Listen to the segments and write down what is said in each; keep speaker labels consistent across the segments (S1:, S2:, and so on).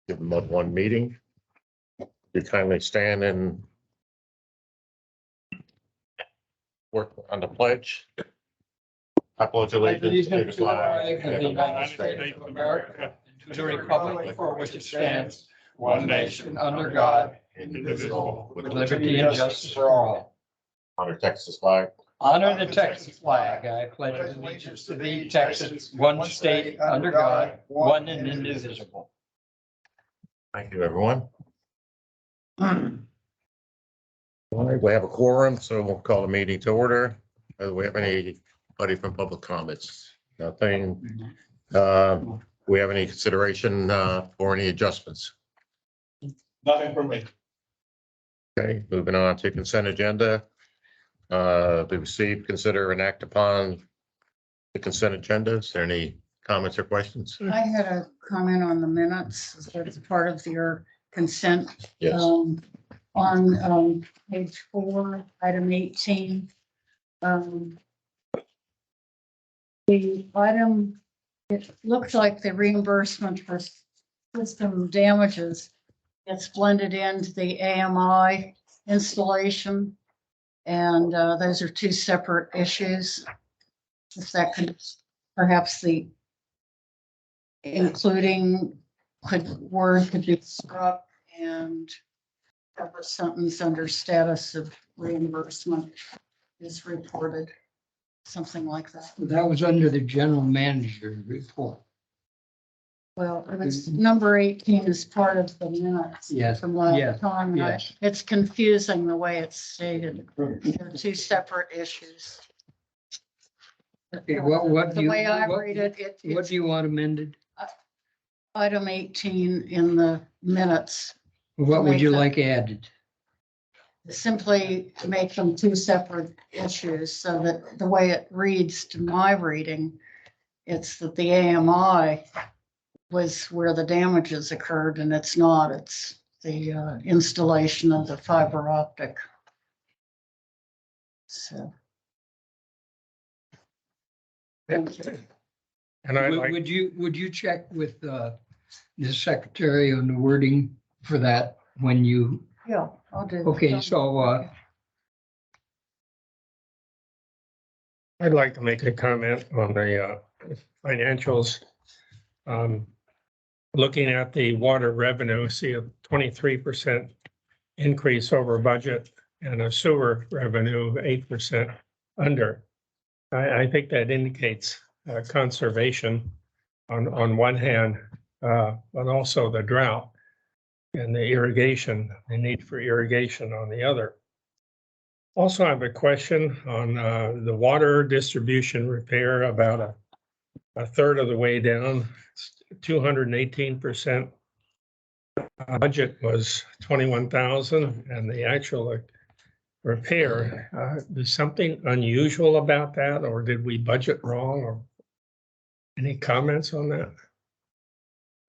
S1: give them one meeting. You kindly stand and work on the pledge. I pledge allegiance to the flag of the United States of America, to the republic for which it stands, one nation under God, indivisible, with liberty and justice for all. Honor Texas flag.
S2: Honor the Texas flag. I pledge allegiance to thee, Texas, one state under God, one and indivisible.
S1: Thank you, everyone. All right, we have a quorum, so we'll call the meeting to order. Do we have anybody from public comments? Nothing. We have any consideration for any adjustments?
S3: Nothing from me.
S1: Okay, moving on to consent agenda. To receive, consider, and act upon the consent agenda. Is there any comments or questions?
S4: I had a comment on the minutes as part of your consent.
S1: Yes.
S4: On page 4, item 18. The item, it looks like the reimbursement for system damages gets blended into the AMI installation. And those are two separate issues. If that could, perhaps the including could be struck and separate sentence under status of reimbursement is reported, something like that.
S2: That was under the general manager's report.
S4: Well, it's number 18 is part of the minutes.
S2: Yes,
S4: From last
S2: yes,
S4: time. and
S2: yes.
S4: It's confusing the way it's stated. They're two separate issues.
S2: Okay, what do
S4: The
S2: you,
S4: way I
S2: what,
S4: read it,
S2: what
S4: it's
S2: do you want amended?
S4: item 18 in the minutes.
S2: What would you
S4: Make
S2: like added?
S4: Simply make them two separate issues so that the way it reads to my reading, it's that the AMI was where the damages occurred and it's not, it's the installation of the fiber optic. So.
S5: And I like,
S2: Would you check with the secretary on the wording for that when you,
S4: Yeah, I'll do.
S2: okay, so
S5: I'd like to make a comment on the financials. Looking at the water revenue, see a 23% increase over budget and a sewer revenue 8% under. I think that indicates conservation on one hand, but also the drought and the irrigation, the need for irrigation on the other. Also, I have a question on the water distribution repair, about a third of the way down, 218%. Budget was 21,000, and the actual repair, is something unusual about that, or did we budget wrong, or any comments on that?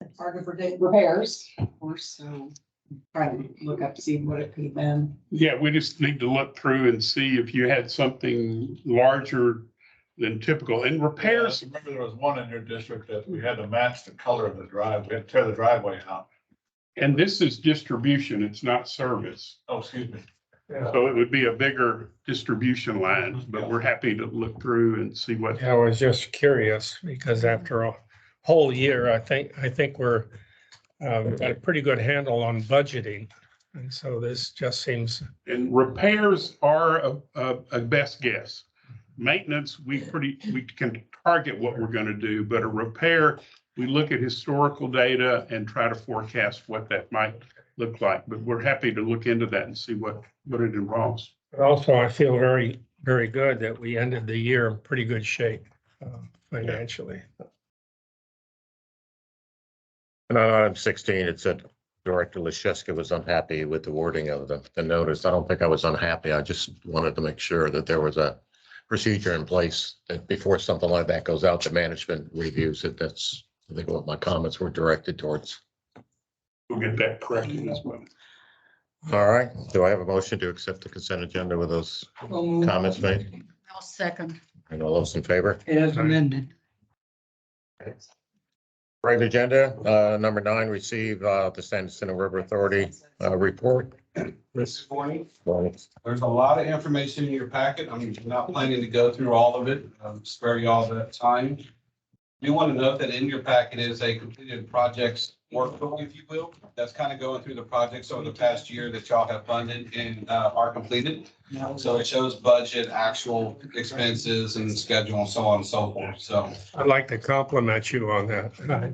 S6: It's hard to predict repairs, of course, so trying to look up to see what it could have been.
S3: Yeah, we just need to look through and see if you had something larger than typical. And repairs,
S7: Remember, there was one in your district that we had to match the color of the drive. We had to tear the driveway out.
S3: and this is distribution, it's not service.
S7: Oh, excuse me.
S3: So it would be a bigger distribution line, but we're happy to look through and see what.
S5: Yeah, I was just curious, because after a whole year, I think we're got a pretty good handle on budgeting. And so this just seems,
S3: And repairs are a best guess. Maintenance, we can target what we're gonna do, but a repair, we look at historical data and try to forecast what that might look like. But we're happy to look into that and see what it involves.
S5: but also I feel very, very good that we ended the year in pretty good shape financially.
S1: And on item 16, it said Director Leshewski was unhappy with the wording of the notice. I don't think I was unhappy. I just wanted to make sure that there was a procedure in place that before something like that goes out, the management reviews it. That's, I think, what my comments were directed towards.
S3: We'll get that corrected as well.
S1: All right, do I have a motion to accept the consent agenda with those comments made?
S4: I'll second.
S1: And all those in favor?
S2: as amended.
S1: Right agenda, number 9, receive the San Jacinto River Authority report.
S8: This morning,
S1: Well,
S8: there's a lot of information in your packet. I'm not planning to go through all of it, spare you all that time. You want to note that in your packet is a completed projects workbook, if you will. That's kind of going through the projects over the past year that y'all have funded and are completed. So it shows budget, actual expenses and schedule and so on and so forth. So
S5: I'd like to compliment you on that.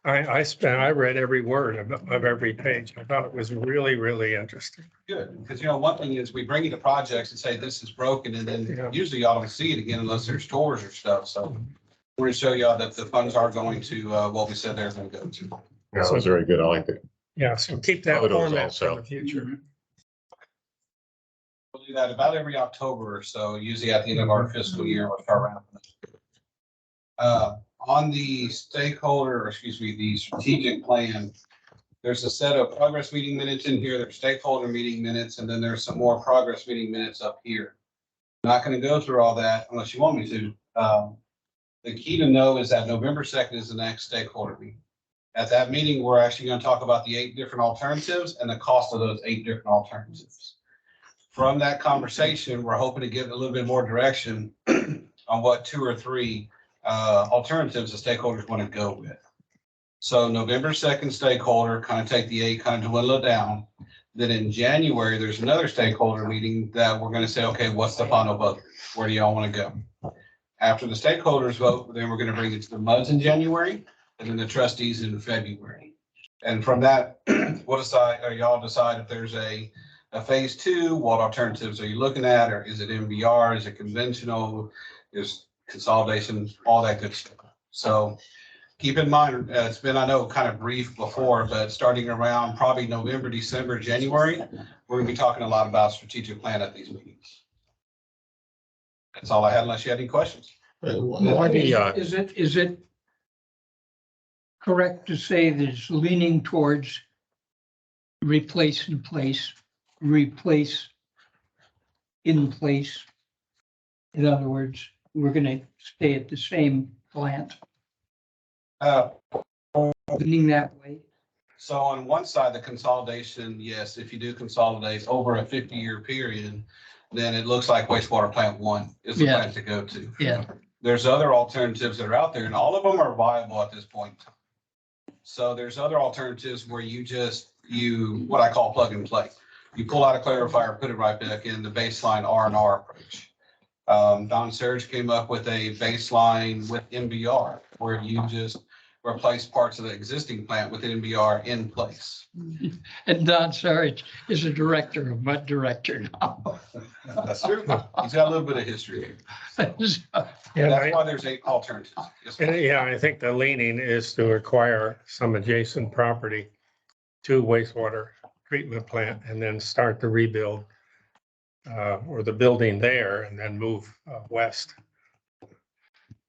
S5: I read every word of every page. I thought it was really, really interesting.
S8: good, because one thing is we bring you the projects and say this is broken and
S5: Yeah.
S8: then usually y'all don't see it again unless there's tours or stuff. So we're going to show y'all that the funds are going to what we said they're going to go to.
S1: Yeah, that was very good. I liked it.
S5: Yeah, so keep that
S1: Photos
S5: format
S1: also.
S5: for the future.
S8: We'll do that about every October or so, usually at the end of our fiscal year, we'll start wrapping up. On the stakeholder, or excuse me, the strategic plan, there's a set of progress meeting minutes in here, there's stakeholder meeting minutes, and then there's some more progress meeting minutes up here. I'm not going to go through all that unless you want me to. The key to know is that November 2nd is the next stakeholder meeting. At that meeting, we're actually going to talk about the 8 different alternatives and the cost of those 8 different alternatives. From that conversation, we're hoping to get a little bit more direction on what 2 or 3 alternatives the stakeholders want to go with. So November 2nd stakeholder, kind of take the 8, kind of dwindle it down. Then in January, there's another stakeholder meeting that we're going to say, okay, what's the final vote? Where do y'all want to go? After the stakeholders vote, then we're going to bring it to the MUDs in January and then the trustees in February. And from that, we'll decide, or y'all decide if there's a phase 2, what alternatives are you looking at? Or is it MBR? Is it conventional? Is consolidation, all that good stuff. So keep in mind, it's been, I know, kind of brief before, but starting around probably November, December, January, we're going to be talking a lot about strategic plan at these meetings. That's all I had, unless you had any questions.
S1: Why the,
S2: Is it correct to say that it's leaning towards replace in place? In other words, we're gonna stay at the same plant, leaning that way?
S8: So on one side, the consolidation, yes, if you do consolidate over a 50-year period, then it looks like wastewater plant 1 is the
S2: Yeah.
S8: plant to go to.
S2: Yeah.
S8: There's other alternatives that are out there and all of them are viable at this point in time. So there's other alternatives where you what I call plug and play. You pull out a clarifier, put it right back in the baseline R&R approach. Don Serge came up with a baseline with MBR where you just replace parts of the existing plant with MBR in place.
S2: And Don Sarich is a director, of MUD director now.
S8: That's true. He's got a little bit of history.
S5: And
S8: That's
S5: I,
S8: why there's 8 alternatives. Yes, sir.
S5: and yeah, I think the leaning is to acquire some adjacent property to wastewater treatment plant and then start the rebuild or the building there and then move west.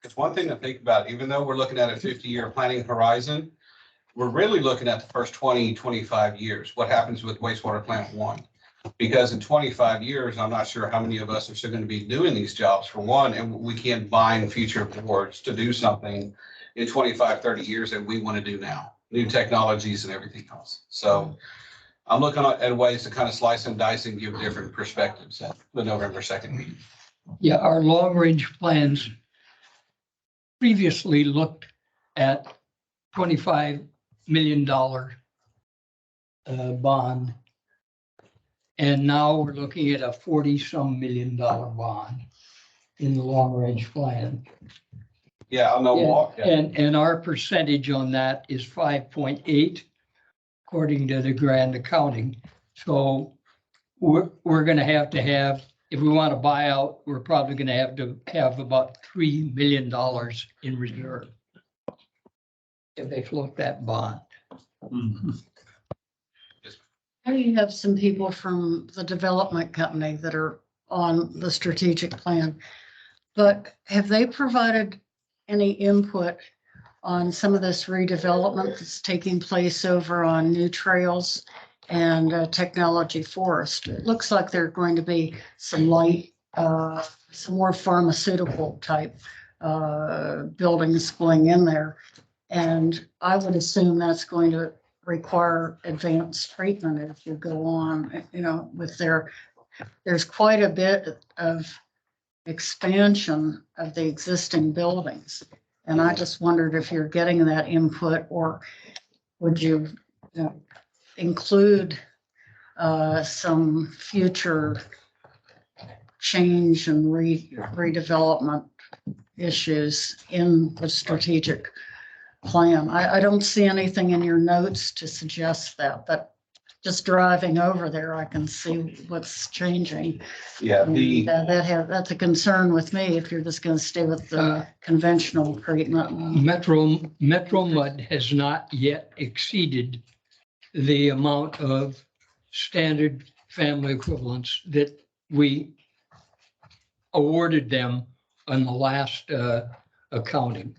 S8: It's one thing to think about, even though we're looking at a 50-year planning horizon, we're really looking at the first 20, 25 years. What happens with wastewater plant 1? Because in 25 years, I'm not sure how many of us are still going to be doing these jobs for one, and we can't bind future boards to do something in 25, 30 years that we want to do now, new technologies and everything else. So I'm looking at ways to kind of slice and dice and give different perspectives at the November 2nd meeting.
S2: Yeah, our long-range plans previously looked at $25 million bond. And now we're looking at a 40-some million bond in the long-range plan.
S8: Yeah, I'll know walk. Yeah.
S2: And our percentage on that is 5.8, according to the grand accounting. So we're gonna have, if we want to buy out, we're probably gonna have to have about $3 million in reserve if they float that bond.
S4: How do you have some people from the development company that are on the strategic plan? But have they provided any input on some of this redevelopment that's taking place over on New Trails and Technology Forest? It looks like there are going to be some light, some more pharmaceutical type buildings going in there. And I would assume that's going to require advanced treatment if you go on, with there's quite a bit of expansion of the existing buildings. And I just wondered if you're getting that input, or would you include some future change and redevelopment issues in the strategic plan. I don't see anything in your notes to suggest that, but just driving over there, I can see what's changing.
S8: Yeah,
S4: And that's a concern with me if you're just gonna stay with the conventional treatment.
S2: Metro Mud has not yet exceeded the amount of standard family equivalents that we awarded them on the last accounting.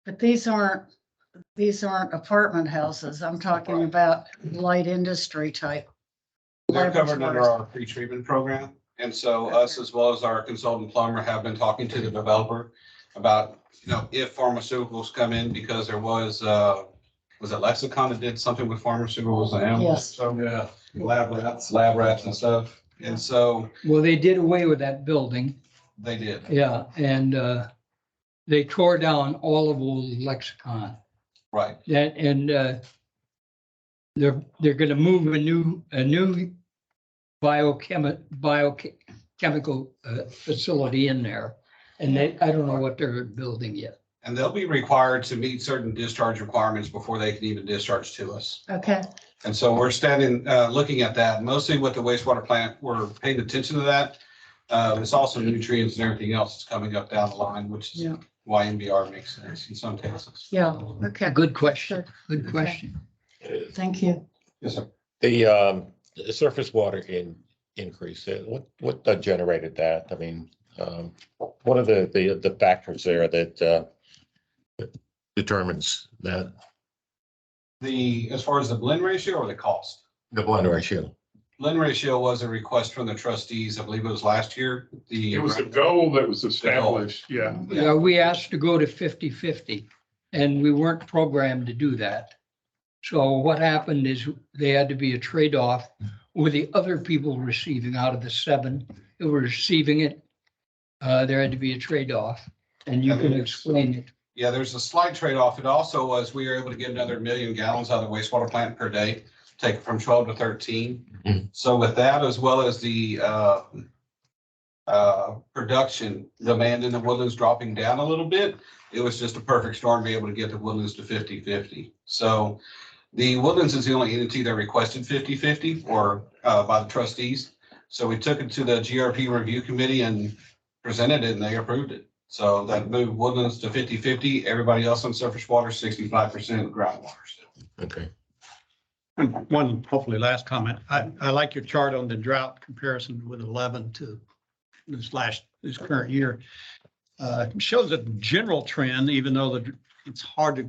S4: But these aren't apartment houses. I'm talking about light industry type.
S8: they're covered under
S4: laboratories.
S8: our pre-treatment program. And so us, as well as our consultant plumber, have been talking to the developer about, if pharmaceuticals come in, because there was it Lexicon that did something with pharmaceuticals and animals?
S4: Yes.
S8: So, yeah, lab rats and stuff. And so
S2: Well, they did away with that building,
S8: they did.
S2: yeah, and they tore down all of old Lexicon.
S8: Right.
S2: That, and they're gonna move a new biochemical facility in there. And I don't know what they're building yet.
S8: And they'll be required to meet certain discharge requirements before they can even discharge to us.
S4: Okay,
S8: And so we're looking at that, mostly with the wastewater plant, we're paying attention to that. It's also nutrients and everything else that's coming up down the line, which is
S4: Yeah.
S8: why MBR makes sense in some cases.
S4: yeah, okay.
S2: Good question, good question.
S4: Thank you.
S8: Yes, sir.
S1: The surface water increase, what generated that? I mean, what are the factors there that determines that,
S8: As far as the blend ratio or the cost?
S1: the blend ratio?
S8: Blend ratio was a request from the trustees, I believe it was last year.
S3: It was a goal that was established, yeah.
S2: Yeah, we asked to go to 50-50, and we weren't programmed to do that. So what happened is they had to be a trade-off with the other people receiving out of the 7 who were receiving it. There had to be a trade-off, and you can explain it.
S8: Yeah, there's a slight trade-off. It also was, we were able to get another 1 million gallons out of the wastewater plant per day, take it from 12 to 13.
S1: Mhm.
S8: So with that, as well as the production demand in the Woodlands dropping down a little bit, it was just a perfect storm to be able to get the Woodlands to 50-50. So the Woodlands is the only entity that requested 50-50 or by the trustees. So we took it to the GRP review committee and presented it, and they approved it. So that moved Woodlands to 50-50. Everybody else on surface water, 65% groundwater still.
S1: Okay.
S9: And one hopefully last comment. I like your chart on the drought comparison with 11 to this current year. It shows a general trend, even though it's hard to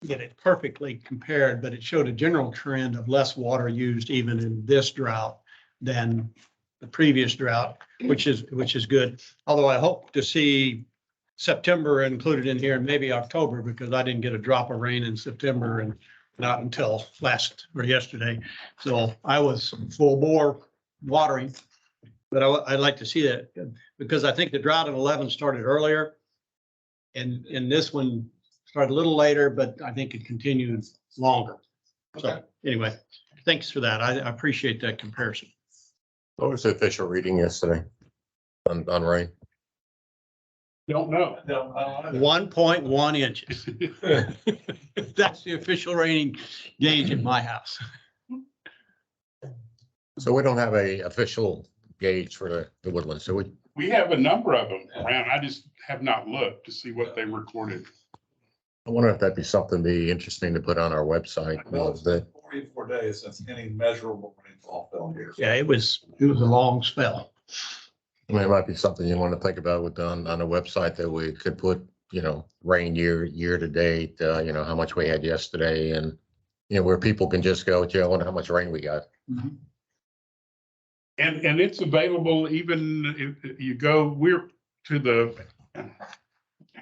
S9: get it perfectly compared, but it showed a general trend of less water used even in this drought than the previous drought, which is good. Although I hope to see September included in here and maybe October, because I didn't get a drop of rain in September and not until yesterday. So I was full bore watering, but I'd like to see that because I think the drought in 11 started earlier. And this one started a little later, but I think it continued longer. So anyway, thanks for that. I appreciate that comparison.
S1: What was the official reading yesterday on rain?
S3: Don't know.
S9: 1.1 inches. That's the official rating gauge in my house.
S1: So we don't have a official gauge for the Woodlands, so
S3: We have a number of them around. I just have not looked to see what they recorded.
S1: I wonder if that'd be something be interesting to put on our website.
S7: Well, it's
S1: That
S7: 44 days since any measurable rainfall fell here.
S9: Yeah, it was a long spell.
S1: I mean, it might be something you want to think about on a website that we could put, rain year to date, how much we had yesterday and, where people can just go, I wonder how much rain we got.
S3: And it's available even if you go, we're to the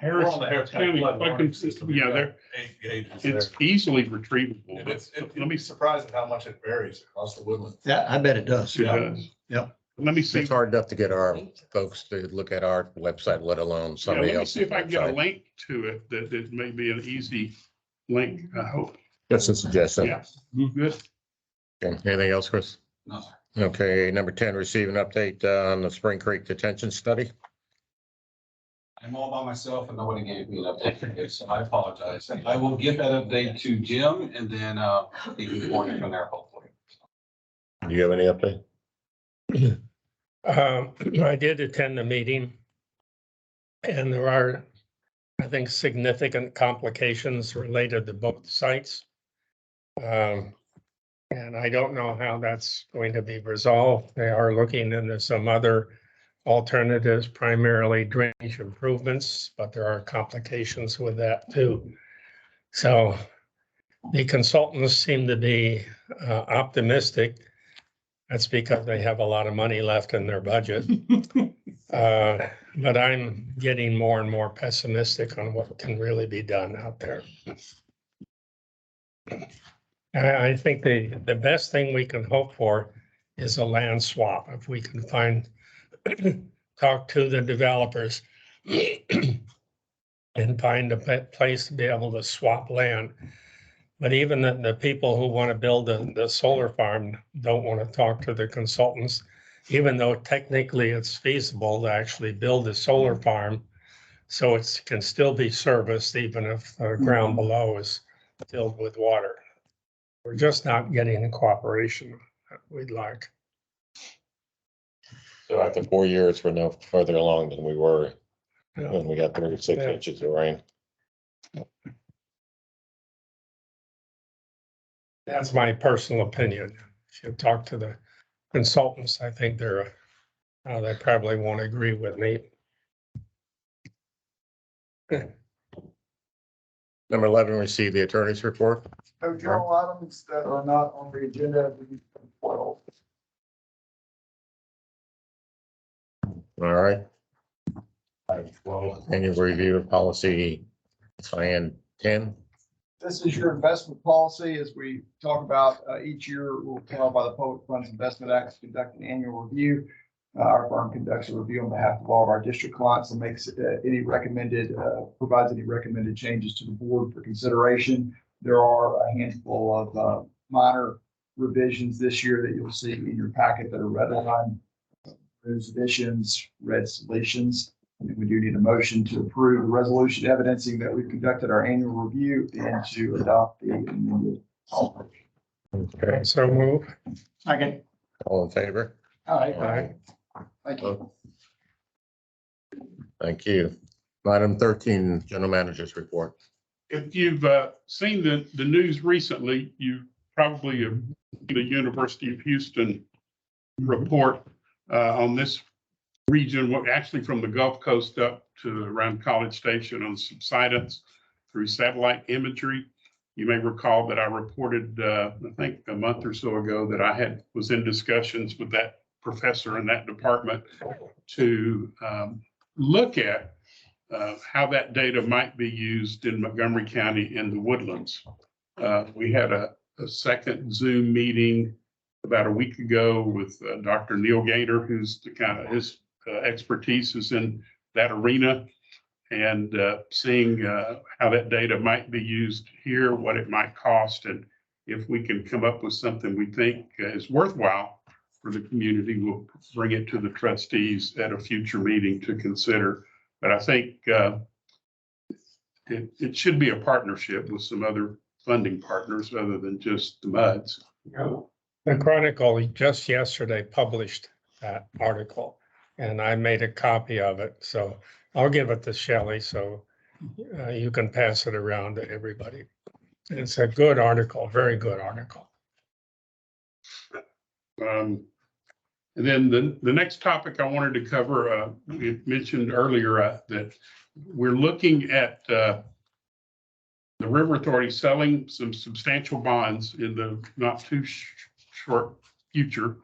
S3: Harris
S7: We're on the Harris County
S3: County
S7: flood
S3: flood
S7: warning
S3: system,
S7: system.
S3: yeah,
S7: We've got
S3: they're,
S7: 8 gauges there.
S3: it's easily retrievable.
S7: And
S3: but
S7: it's,
S3: Let
S7: you'd
S3: me,
S7: be surprised at how much it varies across the woodland.
S9: Yeah, I bet it does.
S3: it does.
S9: Yep.
S3: Let me see.
S1: It's hard enough to get our folks to look at our website, let alone
S3: Yeah,
S1: somebody
S3: let me
S1: else's
S3: see if I can get a
S1: website.
S3: link to it, that it may be an easy link, I hope.
S1: Just a suggestion.
S3: Yeah, good.
S1: Okay, anything else, Chris?
S8: No, sir.
S1: Okay, number 10, receive an update on the Spring Creek detention study.
S8: I'm all by myself and nobody gave me an update, so I apologize. I will get that update to Jim and then, he can report it from there hopefully.
S1: Do you have any update?
S5: I did attend the meeting. And there are, I think, significant complications related to both sites. And I don't know how that's going to be resolved. They are looking into some other alternatives, primarily drainage improvements, but there are complications with that too. So the consultants seem to be optimistic. That's because they have a lot of money left in their budget. But I'm getting more and more pessimistic on what can really be done out there. I think the best thing we can hope for is a land swap. If we can talk to the developers and find a place to be able to swap land. But even the people who want to build the solar farm don't want to talk to the consultants, even though technically it's feasible to actually build a solar farm. So it can still be serviced even if the ground below is filled with water. We're just not getting the cooperation that we'd like.
S1: So after 4 years, we're no further along than we were
S5: Yeah.
S1: when we got 36
S5: Yeah.
S1: inches of rain.
S5: That's my personal opinion. If you talk to the consultants, I think they probably won't agree with me.
S1: Number 11, receive the attorney's report.
S10: No journal items that are not on the agenda. Well,
S1: All right. Well, annual review of policy Cyan 10.
S10: this is your investment policy. As we talk about each year, we'll come out by the Public Funds Investment Act to conduct an annual review. Our firm conducts a review on behalf of all of our district clients and makes any recommended, provides any recommended changes to the board for consideration. There are a handful of minor revisions this year that you'll see in your packet that are redlined. Those additions, red deletions. And we do need a motion to approve the resolution evidencing that we've conducted our annual review and to adopt the amended policy.
S1: Okay,
S5: So move.
S9: Second.
S1: all in favor?
S5: Aye.
S10: Thank you.
S1: Thank you. Item 13, general manager's report.
S3: If you've seen the news recently, you probably have seen the University of Houston report on this region, actually from the Gulf Coast up to around College Station on subsidence through satellite imagery. You may recall that I reported, I think a month or so ago, that I was in discussions with that professor in that department to look at how that data might be used in Montgomery County in the woodlands. We had a second Zoom meeting about a week ago with Dr. Neil Gaynor, who's his expertise is in that arena, and seeing how that data might be used here, what it might cost, and if we can come up with something we think is worthwhile for the community, we'll bring it to the trustees at a future meeting to consider. But I think it should be a partnership with some other funding partners other than just the MUDs.
S5: The Chronicle just yesterday published that article and I made a copy of it. So I'll give it to Shelley so you can pass it around to everybody. It's a good article, very good article.
S3: And then the next topic I wanted to cover, we mentioned earlier that we're looking at the River Authority selling some substantial bonds in the not too short future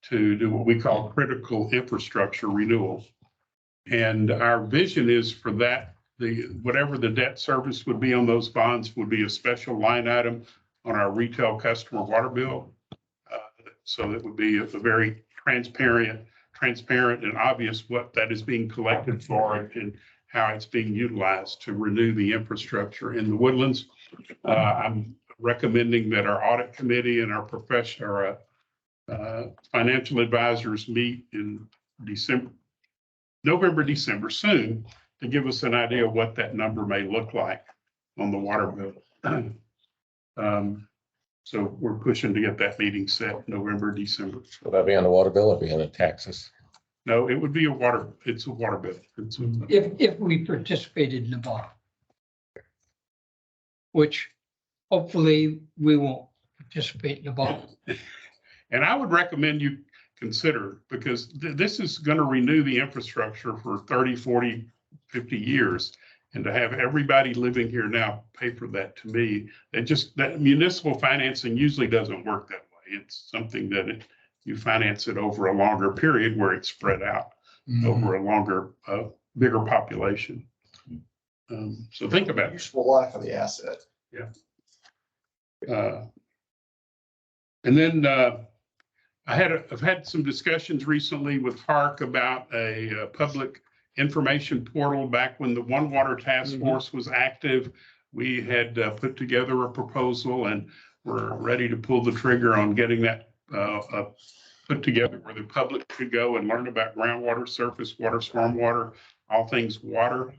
S3: to do what we call critical infrastructure renewal. And our vision is for that whatever the debt service would be on those bonds would be a special line item on our retail customer water bill. So that would be a very transparent and obvious what that is being collected for and how it's being utilized to renew the infrastructure in the Woodlands. I'm recommending that our audit committee and our financial advisors meet in November, December soon to give us an idea of what that number may look like on the water bill. So we're pushing to get that meeting set November, December.
S1: Will that be on the water bill or be on the taxes?
S3: No, it would be it's a water bill.
S2: If we participated in the bond. Which hopefully we won't participate in the bond.
S3: And I would recommend you consider, because this is going to renew the infrastructure for 30, 40, 50 years. And to have everybody living here now pay for that, to me, that municipal financing usually doesn't work that way. It's something that you finance it over a longer period where it's spread out over a longer, bigger population. So think about it.
S10: Useful life of the asset.
S3: And then I've had some discussions recently with Hark about a public information portal. Back when the One Water Task Force was active, we had put together a proposal and we're ready to pull the trigger on getting that put together where the public could go and learn about groundwater, surface water, stormwater, all things water.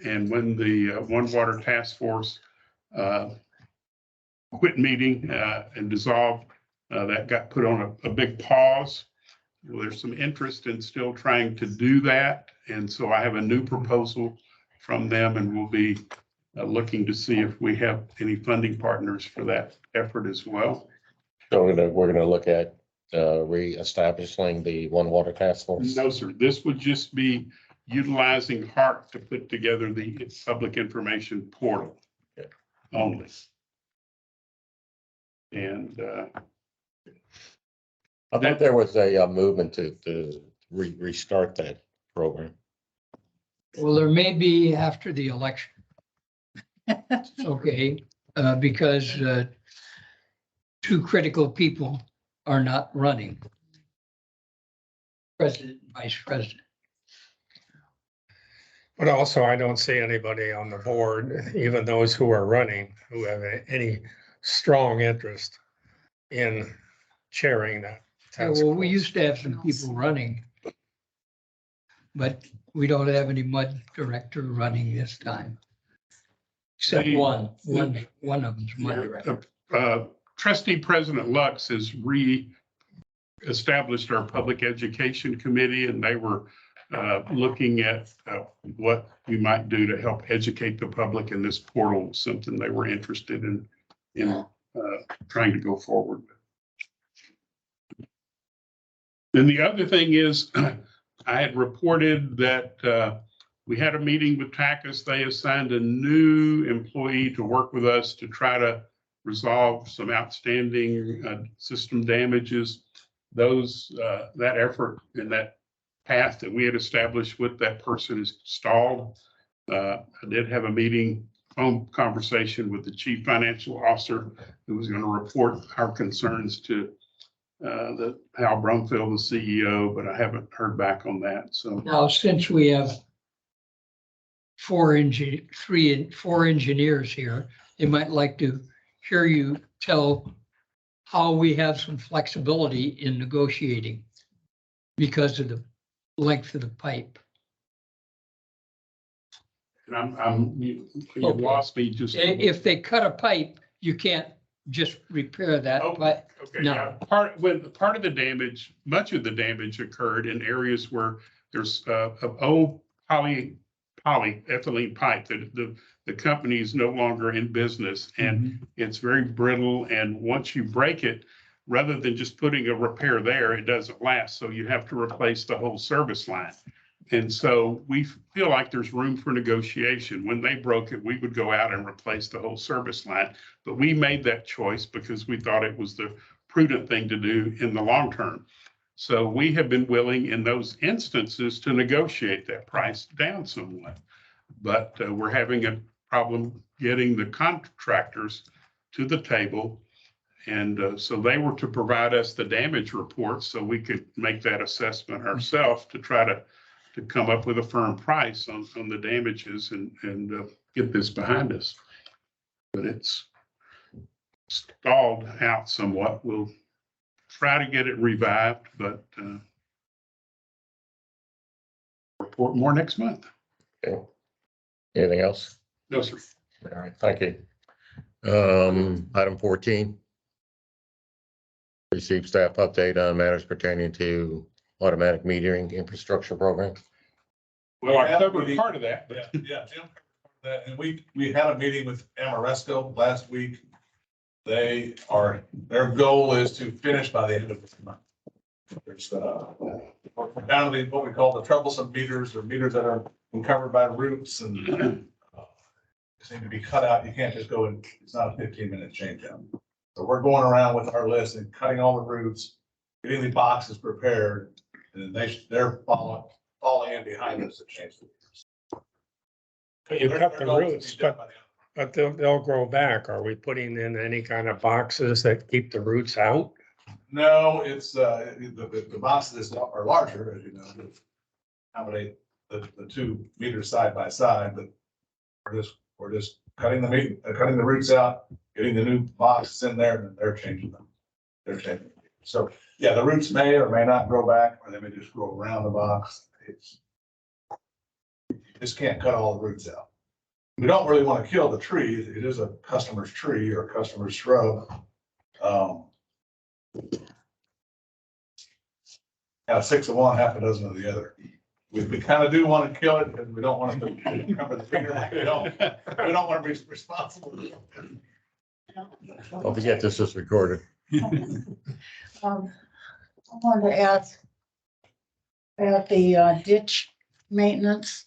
S3: And when the One Water Task Force quit meeting and dissolved, that got put on a big pause. Well, there's some interest in still trying to do that. And so I have a new proposal from them and we'll be looking to see if we have any funding partners for that effort as well.
S1: So we're gonna look at reestablishing the One Water Task Force?
S3: No, sir. This would just be utilizing Hark to put together the public information portal only. And
S1: I think there was a movement to restart that program.
S2: Well, there may be after the election. Okay, because two critical people are not running. President and vice president.
S5: But also, I don't see anybody on the board, even those who are running, who have any strong interest in chairing that.
S2: Yeah, well, we used to have some people running. But we don't have any mud director running this time. Except one of them's mud director.
S3: Trustee President Lux has re-established our public education committee, and they were looking at what we might do to help educate the public in this portal, something they were interested in trying to go forward with. Then the other thing is, I had reported that we had a meeting with TACUS. They assigned a new employee to work with us to try to resolve some outstanding system damages. That effort and that path that we had established with that person is stalled. I did have a phone conversation with the chief financial officer who was going to report our concerns to Hal Brumfield, the CEO, but I haven't heard back on that. So
S2: Now, since we have four engineers here, they might like to hear you tell how we have some flexibility in negotiating because of the length of the pipe.
S3: and you lost me just.
S2: If they cut a pipe, you can't just repair that,
S3: Oh,
S2: but
S3: Okay,
S2: no.
S3: yeah, part of the damage, much of the damage occurred in areas where there's old polyethylene pipe that the company is no longer in business, and it's very brittle, and once you break it, rather than just putting a repair there, it doesn't last, so you have to replace the whole service line. And so we feel like there's room for negotiation. When they broke it, we would go out and replace the whole service line. But we made that choice because we thought it was the prudent thing to do in the long term. So we have been willing in those instances to negotiate that price down somewhat. but we're having a problem getting the contractors to the table. And so they were to provide us the damage report so we could make that assessment ourselves to try to come up with a firm price on the damages and get this behind us. But it's stalled out somewhat. We'll try to get it revived, but report more next month.
S1: Okay. Anything else?
S3: No, sir.
S1: All right, thank you. Item 14. Receive staff update on matters pertaining to automatic metering infrastructure program.
S3: Well, I covered part of that, but
S7: Yeah, Jim covered that, and we had a meeting with Amoresco last week. Their goal is to finish by the end of this month. There's, we're down to what we call the troublesome meters, or meters that are covered by roots and seem to be cut out. You can't just go and, it's not a 15-minute change out. So we're going around with our list and cutting all the roots, getting the boxes prepared, and they're falling in behind us to change the meters.
S5: You cut the
S7: Their goal is to
S5: roots,
S7: be done by the end.
S5: but they'll grow back. Are we putting in any kind of boxes that keep the roots out?
S7: No, it's, the boxes are larger, as you know, to accommodate the 2 meters side by side, but we're just cutting the roots out, getting the new boxes in there, and then they're changing them. So, yeah, the roots may or may not grow back, or they may just grow around the box. You just can't cut all the roots out. We don't really want to kill the tree. It is a customer's tree or a customer's shrub. Yeah, 6 of one, half a dozen of the other. We kind of do want to kill it because we don't want to cover the finger. We don't want to be responsible.
S1: Don't forget this is recorded.
S4: I wanted to ask about the ditch maintenance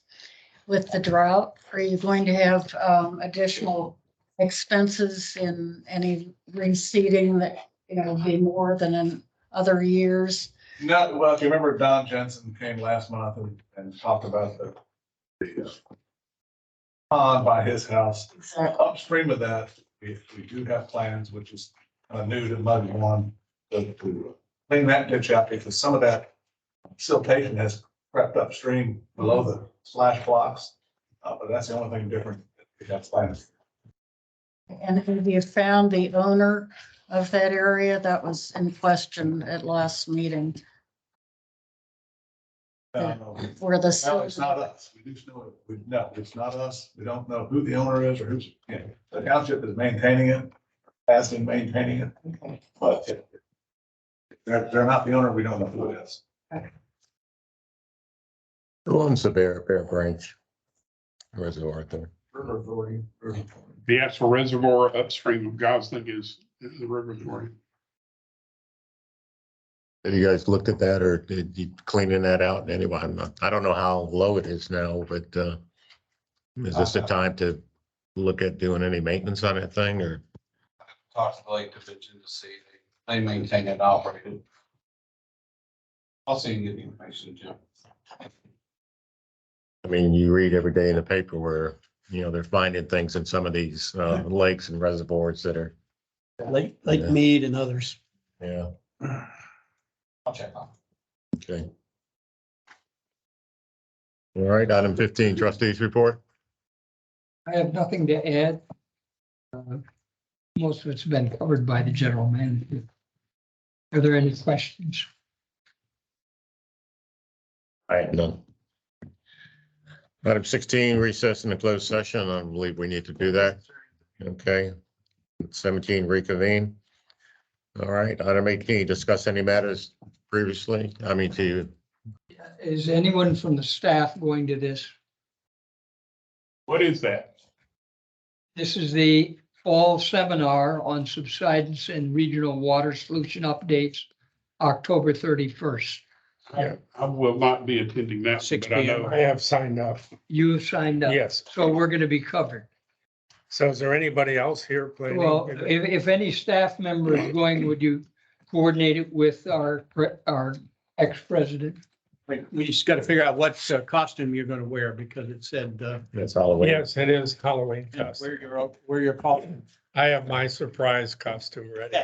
S4: with the drought. Are you going to have additional expenses in any reseeding that, will be more than in other years?
S7: No, well, if you remember, Don Jensen came last month and talked about the pond by his house. Upstream of that, we do have plans, which is kind of new to Mud One, to clean that ditch out because some of that siltation has crept upstream below the splash blocks. But that's the only thing different. We have plans.
S4: And have you found the owner of that area? That was in question at last meeting. Where the.
S7: No, it's not us. We do know it. No, it's not us. We don't know who the owner is or who's, the township is maintaining it, has been maintaining it.
S4: Okay.
S7: But if they're not the owner, we don't know who it is.
S1: Who owns the Bear Branch Reservoir there?
S7: River Authority.
S3: the actual reservoir upstream of Gosling is the River Authority.
S1: Have you guys looked at that or did you cleaning that out anyway? I don't know how low it is now, but is this the time to look at doing any maintenance on that thing or?
S8: Talk to the Lake Division to see they maintain it and operate it. I'll see you get the information, Jim.
S1: I mean, you read every day in the paper where, you know, they're finding things in some of these lakes and reservoirs that are,
S9: Lake
S1: Yeah.
S9: Mead and others.
S1: yeah,
S8: I'll check on
S1: okay. All right, item 15, trustees report.
S2: I have nothing to add. Most of it's been covered by the general manager. Are there any questions?
S1: I have none. Item 16, recess in the closed session. I believe we need to do that. Okay. 17, reconvene. All right, item 18, discuss any matters previously,
S2: Is anyone from the staff going to this?
S3: What is that?
S2: This is the fall seminar on subsidence and regional water solution updates, October 31st.
S3: I will not be attending that.
S5: 6
S3: but I know-
S5: p.m. I have signed up.
S2: You have signed up.
S5: Yes.
S2: So we're going to be covered.
S5: So is there anybody else here planning?
S2: Well, if any staff member is going, would you coordinate it with our ex-president?
S9: We just got to figure out what costume you're going to wear because it said,
S1: It's Halloween.
S5: Yes, it is Halloween costume.
S9: wear your costume.
S5: I have my surprise costume ready.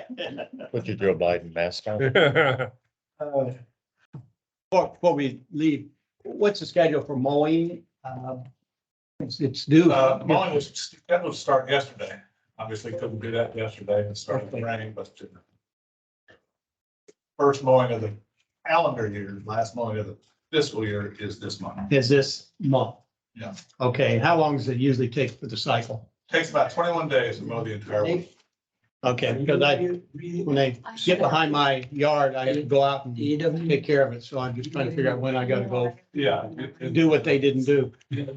S1: Put your Joe Biden mask on.
S9: Before we leave, what's the schedule for mowing? It's due.
S7: Mowing was scheduled to start yesterday. Obviously couldn't do that yesterday and started the rain, but first mowing of the calendar year, last mowing of the fiscal year is this month.
S9: Is this month?
S7: Yeah.
S9: Okay, how long does it usually take for the cycle?
S7: Takes about 21 days to mow the entire week.
S9: Okay, because when they get behind my yard, I have to go out and take care of it, so I'm just trying to figure out when I gotta go
S7: Yeah.
S9: do what they didn't do.
S3: And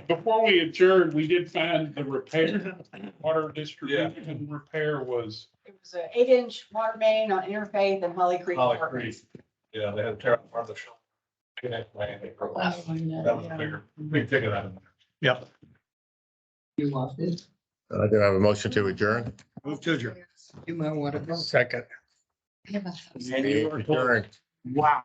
S3: before we adjourned, we did find the repair, water distribution repair was,
S6: It was an 8-inch water main on Interfaith and Holly Creek.
S7: Holly
S6: Apartments.
S7: Creek. Yeah, they had to tear out part of the shop. That was a big ticket item.
S9: Yep.
S1: I do have a motion to adjourn.
S9: Move to adjourn.
S2: You might want to go.
S5: Second.
S1: Adjourned.
S9: Wow.